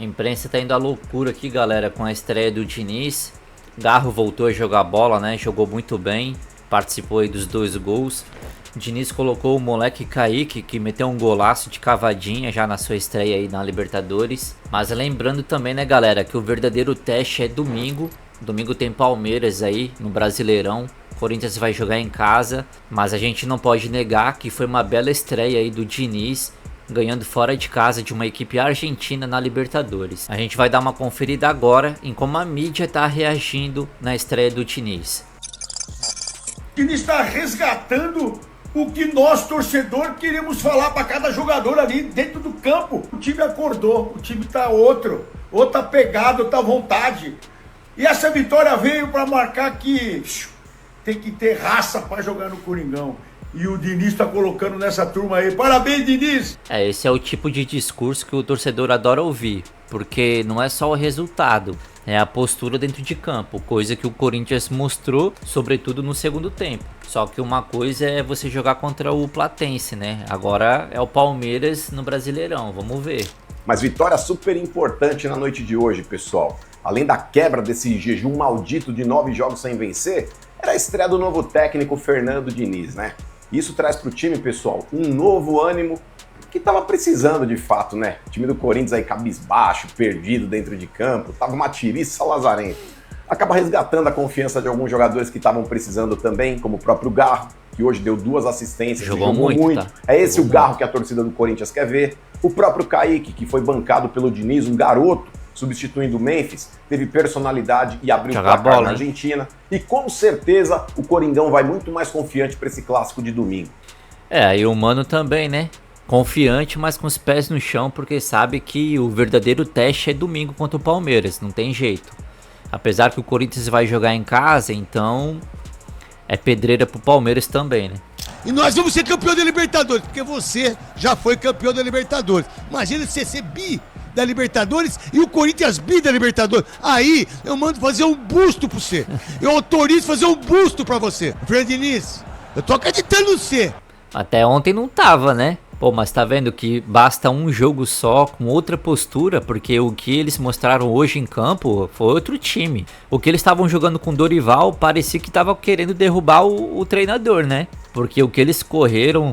A imprensa tá indo à loucura aqui, galera, com a estreia do Diniz. Garro voltou a jogar bola, né? Jogou muito bem, participou aí dos 2 gols. Diniz colocou o moleque Kaique, que meteu um golaço de cavadinha já na sua estreia aí na Libertadores. Mas lembrando também, né, galera, que o verdadeiro teste é domingo. Domingo tem Palmeiras aí no Brasileirão. Corinthians vai jogar em casa, mas a gente não pode negar que foi uma bela estreia aí do Diniz, ganhando fora de casa de uma equipe argentina na Libertadores. A gente vai dar uma conferida agora em como a mídia está reagindo na estreia do Diniz. O Diniz está resgatando o que nós, torcedor, queremos falar para cada jogador ali dentro do campo. O time acordou, o time está outra pegada, outra vontade. E essa vitória veio para marcar que tem que ter raça para jogar no Coringão. E o Diniz tá colocando nessa turma aí. Parabéns, Diniz! Esse é o tipo de discurso que o torcedor adora ouvir, porque não é só o resultado, é a postura dentro de campo, coisa que o Corinthians mostrou, sobretudo no segundo tempo. Só que uma coisa é você jogar contra o Platense, né? Agora é o Palmeiras no Brasileirão, vamos ver. Mas vitória super importante na noite de hoje, pessoal. Além da quebra desse jejum maldito de 9 jogos sem vencer, era a estreia do novo técnico Fernando Diniz, né? Isso traz para o time, pessoal, um novo ânimo que estava precisando de fato, né? O time do Corinthians aí cabisbaixo, perdido dentro de campo, tava uma tiriça lazarenta. Acaba resgatando a confiança de alguns jogadores que estavam precisando também, como o próprio Garro, que hoje deu 2 assistências, jogou muito. Tá? É esse o Garro que a torcida do Corinthians quer ver. O próprio Kaique, que foi bancado pelo Diniz, um garoto, substituindo o Memphis, teve personalidade e abriu o placar na Argentina. E com certeza o Coringão vai muito mais confiante para esse clássico de domingo. E o Mano também, né? Confiante, mas com os pés no chão, porque sabe que o verdadeiro teste é domingo contra o Palmeiras, não tem jeito. Apesar que o Corinthians vai jogar em casa, então é pedreira pro Palmeiras também, né? E nós vamos ser campeão da Libertadores, porque você já foi campeão da Libertadores. Imagina você ser bi da Libertadores e o Corinthians bi da Libertadores. Aí eu mando fazer um busto pra você. Eu autorizo fazer um busto pra você. Fernando Diniz, eu tô acreditando em você. Até ontem não tava, né? Pô, mas tá vendo que basta um jogo só com outra postura, porque o que eles mostraram hoje em campo foi outro time. O que eles estavam jogando com Dorival parecia que tava querendo derrubar o treinador, né? Porque o que eles correram,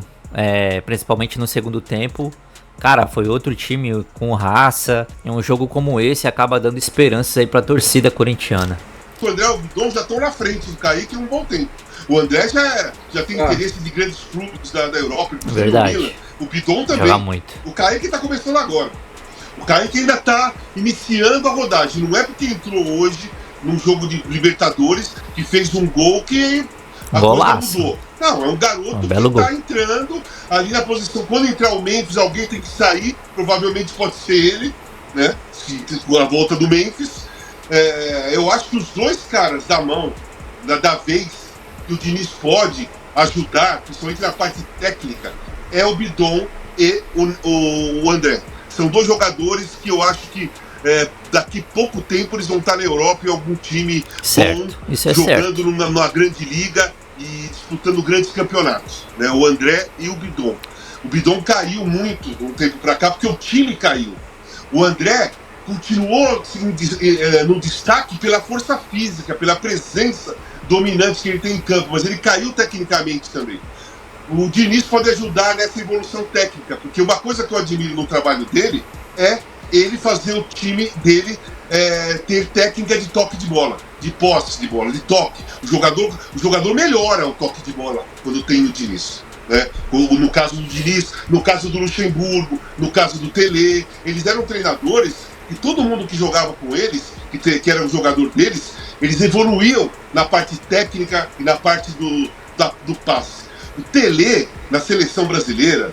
principalmente no segundo tempo, cara, foi outro time com raça. E um jogo como esse acaba dando esperanças aí pra torcida corintiana. O André e o Bidon já estão na frente do Kaique há um bom tempo. O André já tem interesse de grandes clubes da Europa. Verdade. O Bidon também. Joga muito. O Kaique tá começando agora. O Kaique ainda tá iniciando a rodagem. Não é porque entrou hoje num jogo de Libertadores que fez um gol que a coisa mudou. Não, é um garoto que tá entrando ali na posição. Quando entrar o Memphis, alguém tem que sair. Provavelmente pode ser ele, né? Com a volta do Memphis. Eu acho que os dois caras da mão, da vez, que o Diniz pode ajudar, principalmente na parte técnica, é o Bidon e o André. São 2 jogadores que eu acho que daqui pouco tempo eles vão estar na Europa em algum time bom, jogando numa grande liga e disputando grandes campeonatos, né? O André e o Bidon. O Bidon caiu muito de um tempo para cá porque o time caiu. O André continuou no destaque pela força física, pela presença dominante que ele tem em campo, mas ele caiu tecnicamente também. O Diniz pode ajudar nessa evolução técnica, porque uma coisa que eu admiro no trabalho dele é ele fazer o time dele ter técnica de toque de bola, de posse de bola, de toque. O jogador melhora o toque de bola quando tem o Diniz, né? No caso do Diniz, no caso do Luxemburgo, no caso do Tele, eles eram treinadores e todo mundo que jogava com eles, que era o jogador deles, eles evoluíam na parte técnica e na parte do passe. O Tele, na seleção brasileira,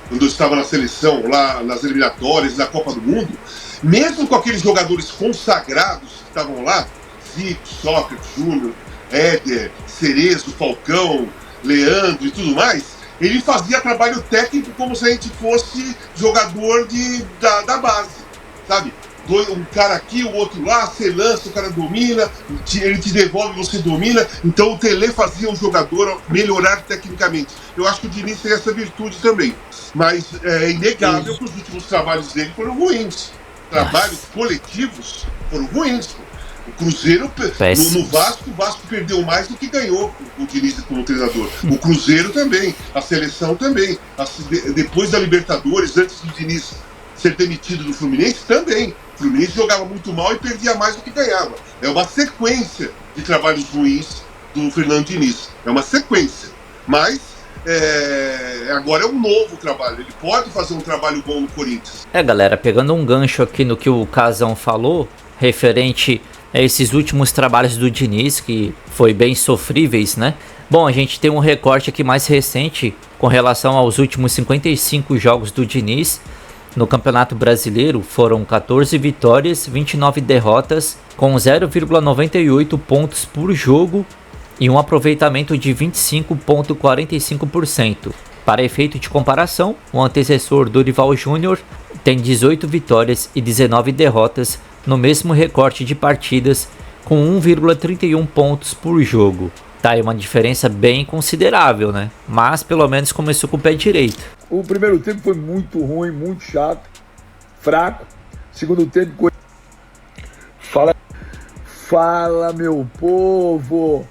quando eu estava na seleção, lá nas eliminatórias, na Copa do Mundo, mesmo com aqueles jogadores consagrados que estavam lá, Zico, Sócrates, Júnior, Éder, Cerezo, Falcão, Leandro e tudo mais, ele fazia trabalho técnico como se a gente fosse jogador da base, sabe? Um cara aqui, o outro lá, você lança, o cara domina, ele te devolve, você domina. Então o Tele fazia o jogador melhorar tecnicamente. Eu acho que o Diniz tem essa virtude também. Mas é inegável que os últimos trabalhos dele foram ruins. trabalhos coletivos foram ruins. O Cruzeiro, no Vasco, o Vasco perdeu mais do que ganhou o Diniz como treinador. O Cruzeiro também, a seleção também. Depois da Libertadores, antes do Diniz ser demitido do Fluminense, também. O Fluminense jogava muito mal e perdia mais do que ganhava. É uma sequência de trabalhos ruins do Fernando Diniz. É uma sequência. Mas agora é um novo trabalho. Ele pode fazer um trabalho bom no Corinthians. Galera, pegando um gancho aqui no que o Casão falou, referente a esses últimos trabalhos do Diniz, que foi bem sofríveis, né? Bom, a gente tem um recorte aqui mais recente com relação aos últimos 55 jogos do Diniz. No Campeonato Brasileiro foram 14 vitórias, 29 derrotas, com 0,98 pontos por jogo e um aproveitamento de 25,45%. Para efeito de comparação, o antecessor Dorival Júnior tem 18 vitórias e 19 derrotas no mesmo recorte de partidas, com 1,31 pontos por jogo. Tá aí uma diferença bem considerável, né? Mas pelo menos começou com o pé direito. O primeiro tempo foi muito ruim, muito chato, fraco. Segundo tempo... Fala, meu povo!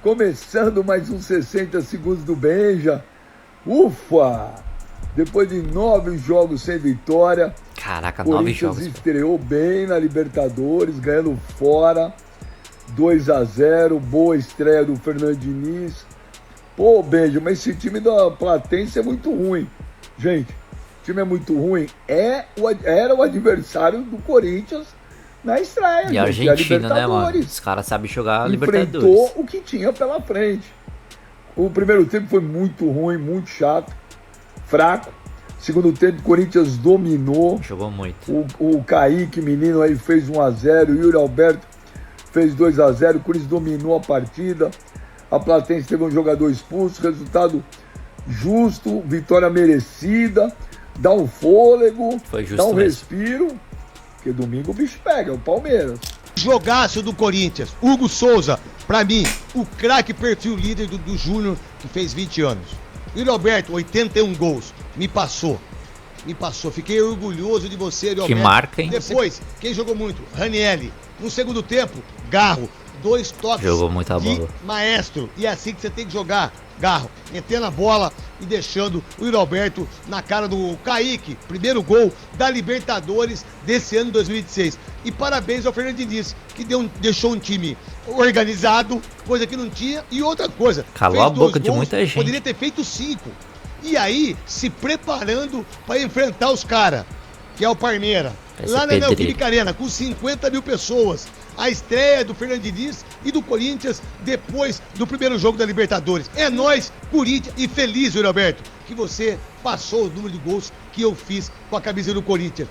Começando mais uns 60 segundos do Benja. Ufa! Depois de 9 jogos sem vitória... Caraca, 9 jogos. O Corinthians estreou bem na Libertadores, ganhando fora, 2-0, boa estreia do Fernando Diniz. Pô, Benja, mas esse time da Platense é muito ruim. Gente, o time é muito ruim. Era o adversário do Corinthians na estreia. E a Argentina, né, mano? Os caras sabem jogar Libertadores. Enfrentou o que tinha pela frente. O primeiro tempo foi muito ruim, muito chato, fraco. Segundo tempo, o Corinthians dominou. Jogou muito. O Kaique, menino, aí fez 1-0. O Yuri Alberto fez 2-0. O Corinthians dominou a partida. A Platense teve um jogador expulso. Resultado justo. Vitória merecida. Dá um fôlego. Foi justo dá um mesmo. respiro. Porque domingo o bicho pega. É o Palmeiras. Jogaço do Corinthians. Hugo Souza, pra mim, o craque perfil líder do Júnior, que fez 20 anos. Yuri Alberto, 81 gols. Me passou. Fiquei orgulhoso de você, Yuri Alberto. Que marca, hein? Depois, quem jogou muito? Ranielli. No segundo tempo, Garro. 2 toques Jogou muita de bola. maestro. E é assim que você tem que jogar, Garro. Metendo a bola e deixando o Yuri Alberto na cara do Kaique. Primeiro gol da Libertadores desse ano 2016. E parabéns ao Fernando Diniz, que deixou um time organizado, coisa que não tinha. E outra coisa, calou a boca de muita gente. Poderia ter feito 5. E aí, se preparando para enfrentar os caras, que é o Palmeiras. Lá na Neoquímica Arena, com 50 mil pessoas. A estreia do Fernando Diniz e do Corinthians depois do primeiro jogo da Libertadores. É nóis, Corinthians, e feliz, Yuri Alberto, que você passou o número de gols que eu fiz com a camisa do Corinthians.